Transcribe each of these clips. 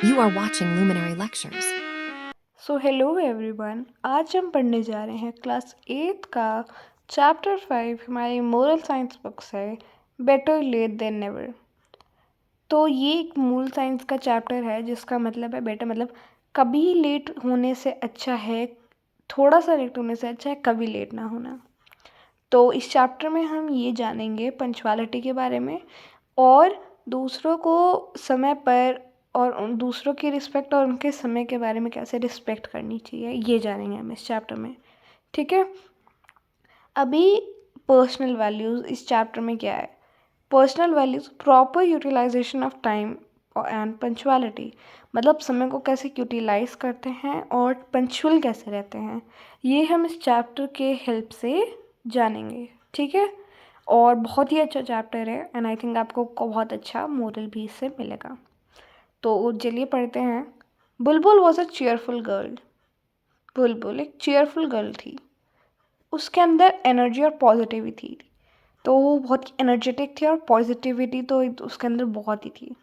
You are watching Luminary Lectures. So hello everyone, आज हम पढ़ने जा रहे हैं क्लास 8 का चैप्टर 5। हमारी मोरल साइंस बुक्स है बेटर लेट देन नेवर। तो ये एक मोरल साइंस का चैप्टर है जिसका मतलब है बेटर, मतलब कभी लेट होने से अच्छा है, थोड़ा सा लेट होने से अच्छा है कभी लेट ना होना। तो इस चैप्टर में हम ये जानेंगे पंक्चुअलिटी के बारे में और दूसरों को समय पर और उन दूसरों की रिस्पेक्ट और उनके समय के बारे में कैसे रिस्पेक्ट करनी चाहिए, ये जानेंगे हम इस चैप्टर में। ठीक है। अभी पर्सनल वैल्यूज़ इस चैप्टर में क्या है? Personal values proper utilization of time and punctuality, मतलब समय को कैसे यूटिलाइज करते हैं और पंक्चुअल कैसे रहते हैं, ये हम इस चैप्टर के हेल्प से जानेंगे। ठीक है। और बहुत ही अच्छा चैप्टर है एंड आई थिंक आपको बहुत अच्छा मोरल भी इससे मिलेगा। तो चलिए पढ़ते हैं। बुलबुल वॉज अ चेयरफुल गर्ल। बुलबुल एक चेयरफुल गर्ल थी। उसके अंदर एनर्जी और पॉजिटिविटी थी। तो वो बहुत एनर्जेटिक थी और पॉजिटिविटी तो उसके अंदर बहुत ही थी।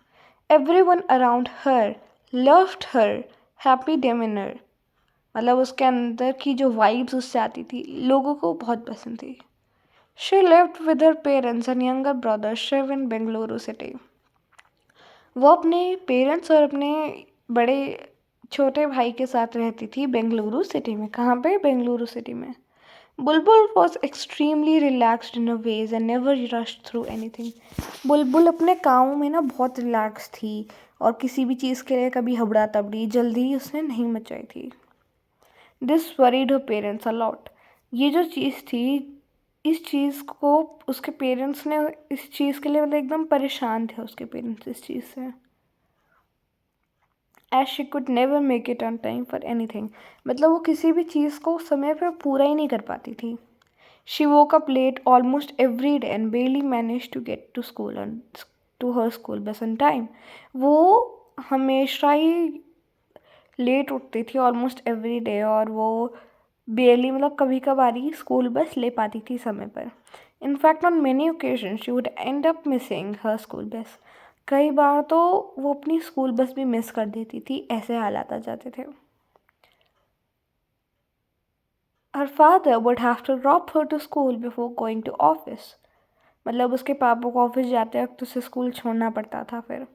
एवरी वन अराउंड हर लव्ड हर हैप्पी डेमिनर, मतलब उसके अंदर की जो वाइब्स उससे आती थी लोगों को बहुत पसंद थी। She lived with her parents and younger brother Shiv in Bengaluru city. वो अपने पेरेंट्स और अपने बड़े छोटे भाई के साथ रहती थी बेंगलुरु सिटी में। कहाँ पे? बेंगलुरु सिटी में। Bulbul was extremely relaxed in a ways and never rushed through anything. Bulbul अपने कामों में ना बहुत रिलैक्स थी और किसी भी चीज़ के लिए कभी हबड़ा तबड़ी जल्दी उसने नहीं मचाई थी। This worried her parents a lot. ये जो चीज़ थी, इस चीज़ को उसके पेरेंट्स ने इस चीज़ के लिए मतलब एकदम परेशान थे उसके पेरेंट्स इस चीज़ से। As she could never make it on time for anything, मतलब वो किसी भी चीज़ को समय पर पूरा ही नहीं कर पाती थी। She woke up late almost every day and barely manage to get to school on to her school bus on time. वो हमेशा ही लेट उठती थी ऑलमोस्ट एवरी डे और वो बेली, मतलब कभी कभार ही स्कूल बस ले पाती थी समय पर। In fact on many occasion she would and up missing her school बस। कई बार तो वो अपनी स्कूल बस भी मिस कर देती थी, ऐसे हालात आ जाते थे। Her father would have to drop her to school before going to office, मतलब उसके पापा को ऑफिस जाते वक्त उसे स्कूल छोड़ना पड़ता था फिर।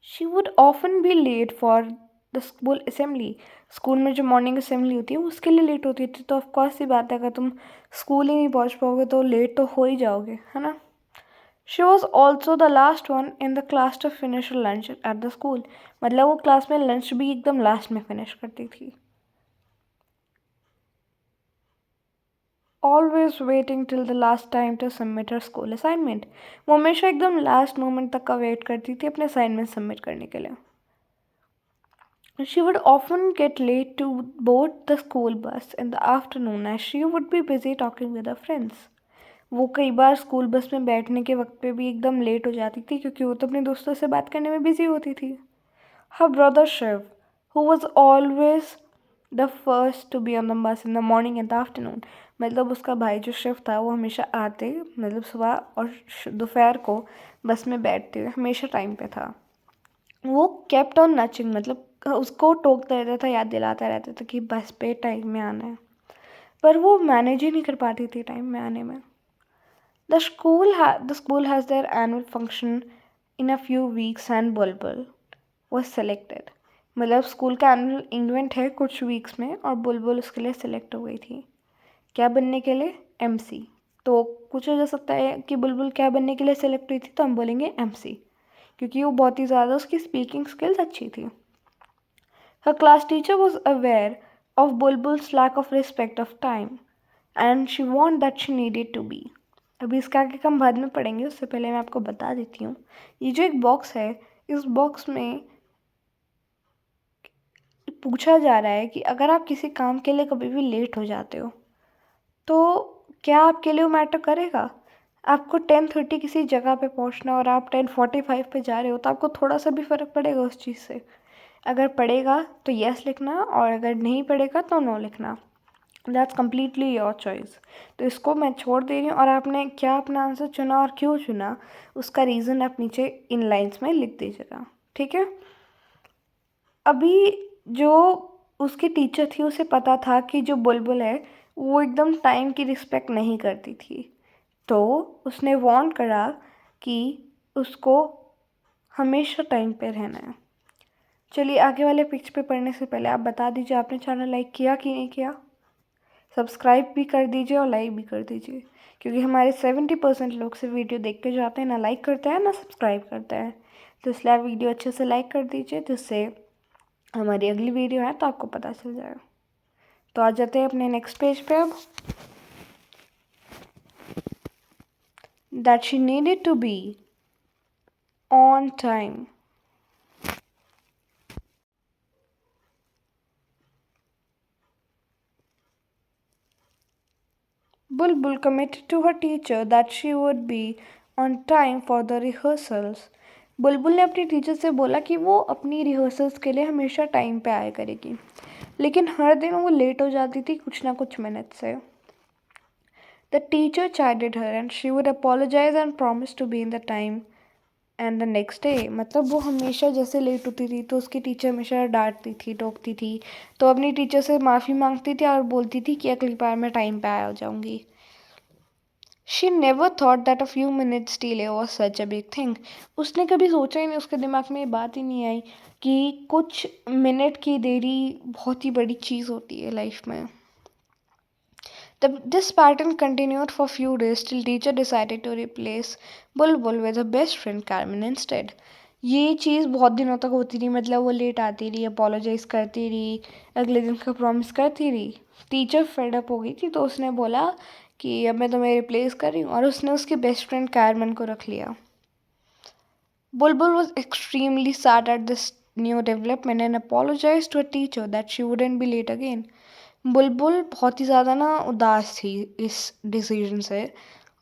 She would often be late for the school assembly. School में जो मॉर्निंग असेंबली होती है उसके लिए लेट होती थी, तो ऑफकोर्स सी बात है अगर तुम स्कूल ही नहीं पहुंच पाओगे तो लेट तो हो ही जाओगे, है ना। She was also the last one in the class to finish lunch at the school, मतलब वो क्लास में लंच भी एकदम लास्ट में फिनिश करती थी। Always waiting till the last time to submit her school assignment, वो हमेशा एकदम लास्ट मोमेंट तक का वेट करती थी अपने असाइनमेंट सबमिट करने के लिए। She would often get late to board the school bus in the afternoon as she would be busy talking with her friends. वो कई बार स्कूल बस में बैठने के वक्त पे भी एकदम लेट हो जाती थी क्योंकि वो तो अपने दोस्तों से बात करने में बिजी होती थी। Her brother Shiv, who was always the first to be on the bus in the morning and the afternoon, मतलब उसका भाई जो शिव था वो हमेशा आते, मतलब सुबह और दोपहर को बस में बैठते हुए हमेशा टाइम पे था। वो केप्ट ऑन नचिंग, मतलब उसको टोकता रहता था, याद दिलाता रहता था कि बस पे टाइम में आना है, पर वो मैनेज ही नहीं कर पाती थी टाइम में आने में। The school has their annual function in a few weeks and Bulbul was selected, मतलब स्कूल का एनुअल इवेंट है कुछ वीक्स में और बुलबुल उसके लिए सिलेक्ट हो गई थी। क्या बनने के लिए? एमसी। तो कुछ हो जा सकता है कि बुलबुल क्या बनने के लिए सिलेक्ट हुई थी, तो हम बोलेंगे एमसी, क्योंकि वो बहुत ही ज़्यादा उसकी स्पीकिंग स्किल्स अच्छी थी। Her class teacher was aware of Bulbul's lack of respect of time and she warned that she needed to be. अभी इसका आगे हम बाद में पढ़ेंगे, उससे पहले मैं आपको बता देती हूँ ये जो एक बॉक्स है, इस बॉक्स में पूछा जा रहा है कि अगर आप किसी काम के लिए कभी भी लेट हो जाते हो तो क्या आपके लिए वो मैटर करेगा? आपको 10:30 किसी जगह पे पहुंचना और आप 10:45 पे जा रहे हो तो आपको थोड़ा सा भी फ़र्क पड़ेगा उस चीज़ से? अगर पड़ेगा तो यस लिखना और अगर नहीं पड़ेगा तो नो लिखना। That's completely your choice. तो इसको मैं छोड़ दे रही हूँ, और आपने क्या अपना आंसर चुना और क्यों चुना उसका रीज़न आप नीचे इन लाइंस में लिख दीजिएगा, ठीक है। अभी जो उसकी टीचर थी उसे पता था कि जो बुलबुल है वो एकदम टाइम की रिस्पेक्ट नहीं करती थी, तो उसने वार्न करा कि उसको हमेशा टाइम पे रहना है। चलिए आगे वाले पिक्च पे पढ़ने से पहले आप बता दीजिए आपने चैनल लाइक किया कि नहीं किया। सब्सक्राइब भी कर दीजिए और लाइक भी कर दीजिए, क्योंकि हमारे 70% लोग से वीडियो देख के जाते हैं, ना लाइक करते हैं ना सब्सक्राइब करते हैं। तो इसलिए आप वीडियो अच्छे से लाइक कर दीजिए, जिससे हमारी अगली वीडियो है तो आपको पता चल जाएगा। तो आ जाते हैं अपने नेक्स्ट पेज पे अब। That she needed to be on time. Bulbul committed to her teacher that she would be on time for the rehearsals. बुलबुल ने अपनी टीचर से बोला कि वो अपनी रिहर्सल्स के लिए हमेशा टाइम पे आया करेगी, लेकिन हर दिन वो लेट हो जाती थी कुछ ना कुछ मिनट से। The teacher chided her and she would apologize and promise to be in the time and the next day। मतलब वो हमेशा जैसे लेट होती थी तो उसकी टीचर हमेशा डांटती थी, टोकती थी, तो अपनी टीचर से माफ़ी मांगती थी और बोलती थी कि अगली बार मैं टाइम पे आ जाऊँगी। She never thought that a few minutes delay was such a big thing। उसने कभी सोचा ही नहीं, उसके दिमाग में ये बात ही नहीं आई कि कुछ मिनट की देरी बहुत ही बड़ी चीज़ होती है लाइफ में। This pattern continued for few days till teacher decided to replace Bulbul with her best friend Carmen instead। ये चीज़ बहुत दिनों तक होती रही, मतलब वो लेट आती रही, अपोलोजाइज करती रही, अगले दिन का प्रॉमिस करती रही। टीचर फेड अप हो गई थी तो उसने बोला कि अब मैं तुम्हें रिप्लेस कर रही हूँ, और उसने उसकी बेस्ट फ्रेंड कार्मेन को रख लिया। Bulbul was extremely sad at this new development and apologized to her teacher that she wouldn't be late again। बुलबुल बहुत ही ज़्यादा ना उदास थी इस डिसीजन से,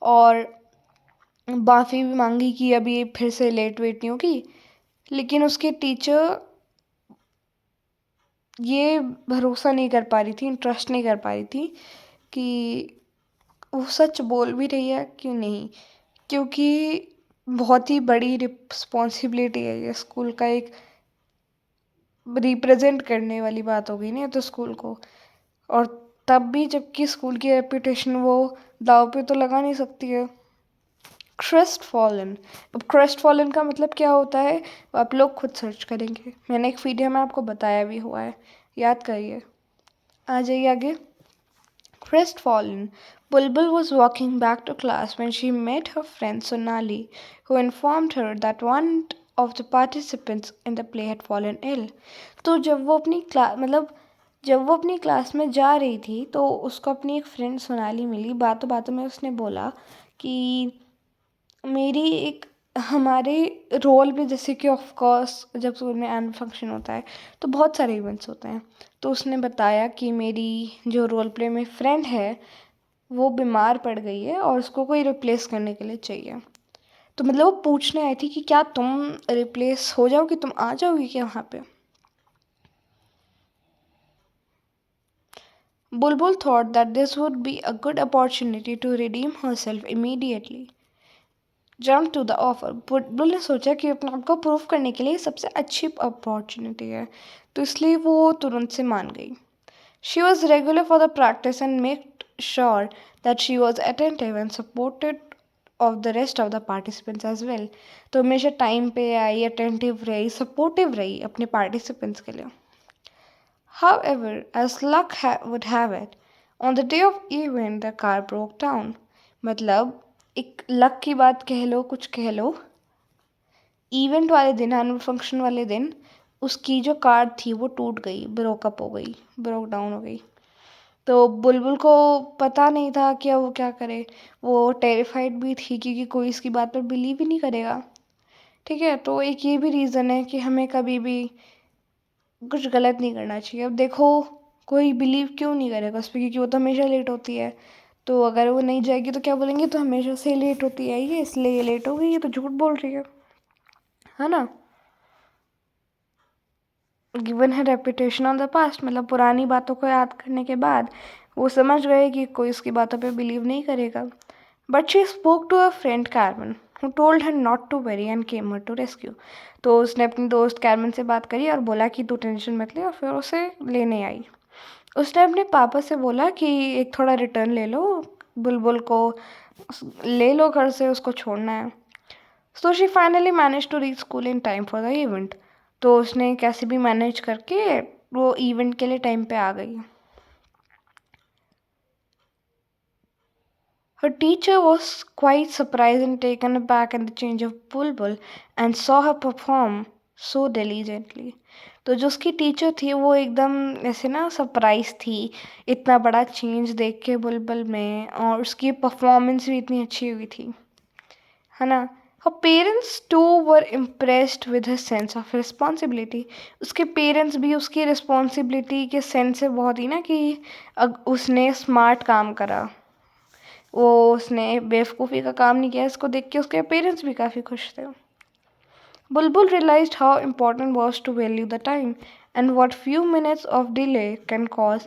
और माफ़ी भी मांगी कि अभी फिर से लेट वेट नहीं होगी, लेकिन उसके टीचर ये भरोसा नहीं कर पा रही थी, ट्रस्ट नहीं कर पा रही थी कि वो सच बोल भी रही है कि नहीं, क्योंकि बहुत ही बड़ी रिस्पॉन्सिबिलिटी है ये, स्कूल का एक रिप्रेजेंट करने वाली बात हो गई ना तो स्कूल को, और तब भी जबकि स्कूल की रेपुटेशन वो दाव पे तो लगा नहीं सकती है। Crest fallen. अब क्रेस्ट फॉलन का मतलब क्या होता है आप लोग खुद सर्च करेंगे, मैंने एक वीडियो में आपको बताया भी हुआ है, याद करिए। आ जाइए आगे। Crestfallen, Bulbul was walking back to class when she met her friend Sonali, who informed her that one of the participants in the play had fallen ill। तो जब वो अपनी क्लास मतलब जब वो अपनी क्लास में जा रही थी तो उसको अपनी एक फ्रेंड सोनाली मिली। बातों बातों में उसने बोला कि मेरी एक हमारे रोल में, जैसे कि ऑफ कोर्स जब स्कूल में एनुअल फंक्शन होता है तो बहुत सारे इवेंट्स होते हैं, तो उसने बताया कि मेरी जो रोल प्ले में फ्रेंड है वो बीमार पड़ गई है और उसको कोई रिप्लेस करने के लिए चाहिए। तो मतलब वो पूछने आई थी कि क्या तुम रिप्लेस हो जाओगी, तुम आ जाओगी क्या वहाँ पे। Bulbul thought that this would be a good opportunity to redeem herself immediately jump to the offer. Bulbul ने सोचा कि अपने आप को प्रूव करने के लिए सबसे अच्छी अपॉर्चुनिटी है, तो इसलिए वो तुरंत से मान गई। She was regular for the practice and make sure that she was attentive and supported of the rest of the participants as well. तो हमेशा टाइम पे आई, अटेंटिव रही, सपोर्टिव रही अपने पार्टिसिपेंट्स के लिए। However, as luck would have it, on the day of event the car broke down। मतलब एक लक की बात कह लो, कुछ कह लो, इवेंट वाले दिन, एनुअल फंक्शन वाले दिन उसकी जो कार थी वो टूट गई, ब्रोकअप हो गई, ब्रोक डाउन हो गई। तो बुलबुल को पता नहीं था कि अब वो क्या करे, वो टेरिफाइड भी थी क्योंकि कोई इसकी बात पर बिलीव ही नहीं करेगा। ठीक है, तो एक ये भी रीज़न है कि हमें कभी भी कुछ गलत नहीं करना चाहिए। अब देखो कोई बिलीव क्यों नहीं करेगा उस पर, क्योंकि वो तो हमेशा लेट होती है, तो अगर वो नहीं जाएगी तो क्या बोलेंगे, तो हमेशा से लेट होती है ये, इसलिए ये लेट हो गई, ये तो झूठ बोल रही है ना। गिवन है रेपुटेशन ऑन द पास्ट, मतलब पुरानी बातों को याद करने के बाद वो समझ गए कि कोई उसकी बातों पे बिलीव नहीं करेगा। But she spoke to a friend Carmen who told her not to worry and came her to rescue. तो उसने अपनी दोस्त कार्मेन से बात करी और बोला कि तू टेंशन मत ले, और फिर उसे लेने आई। उसने अपने पापा से बोला कि एक थोड़ा रिटर्न ले लो, बुलबुल को ले लो घर से, उसको छोड़ना है। So she finally manage to reach school in time for the event. तो उसने कैसे भी मैनेज करके वो इवेंट के लिए टाइम पे आ गई। Her teacher was quite surprised and taken aback at the change of Bulbul and saw her perform so diligently. तो जो उसकी टीचर थी वो एकदम ऐसे ना सरप्राइज थी इतना बड़ा चेंज देख के बुलबुल में, और उसकी परफॉर्मेंस भी इतनी अच्छी हुई थी, है ना। her parents too were impressed with her sense of responsibility. उसके पेरेंट्स भी उसकी रिस्पॉन्सिबिलिटी के सेंस से बहुत ही ना कि उसने स्मार्ट काम करा, वो उसने बेवकूफ़ी का काम नहीं किया। इसको देख के उसके पेरेंट्स भी काफ़ी खुश थे। बुलबुल realized how important was to value the time and what few minutes of delay can cause।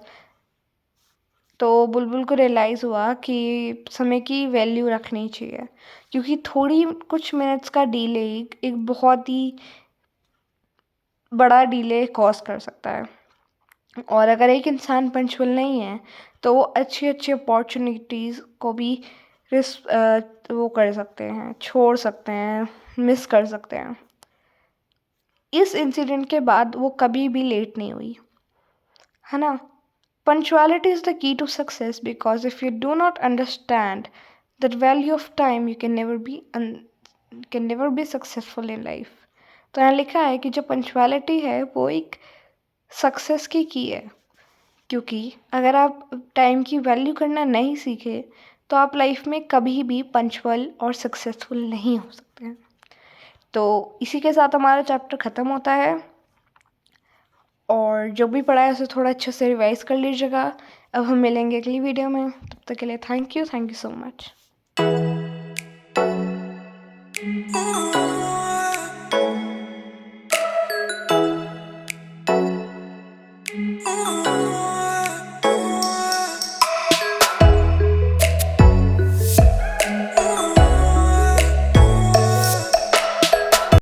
तो बुलबुल को रियलाइज़ हुआ कि समय की वैल्यू रखनी चाहिए, क्योंकि थोड़ी कुछ मिनट्स का डिले एक बहुत ही बड़ा डिले कॉज कर सकता है। और अगर एक इंसान पंचुअल नहीं है तो वो अच्छी अच्छी अपॉर्चुनिटीज़ को भी वो कर सकते हैं, छोड़ सकते हैं, मिस कर सकते हैं। इस इंसिडेंट के बाद वो कभी भी लेट नहीं हुई, है ना। Punctuality is the key to success because if you do not understand the value of time you can never be successful in life. तो यहाँ लिखा है कि जो पंचुअलिटी है वो एक सक्सेस की है, क्योंकि अगर आप टाइम की वैल्यू करना नहीं सीखे तो आप लाइफ में कभी भी पंचुअल और सक्सेसफुल नहीं हो सकते हैं। तो इसी के साथ हमारा चैप्टर ख़त्म होता है, और जो भी पढ़ा है उसे थोड़ा अच्छे से रिवाइज कर लीजिएगा। अब हम मिलेंगे अगली वीडियो में, तब तक के लिए थैंक यू सो मच।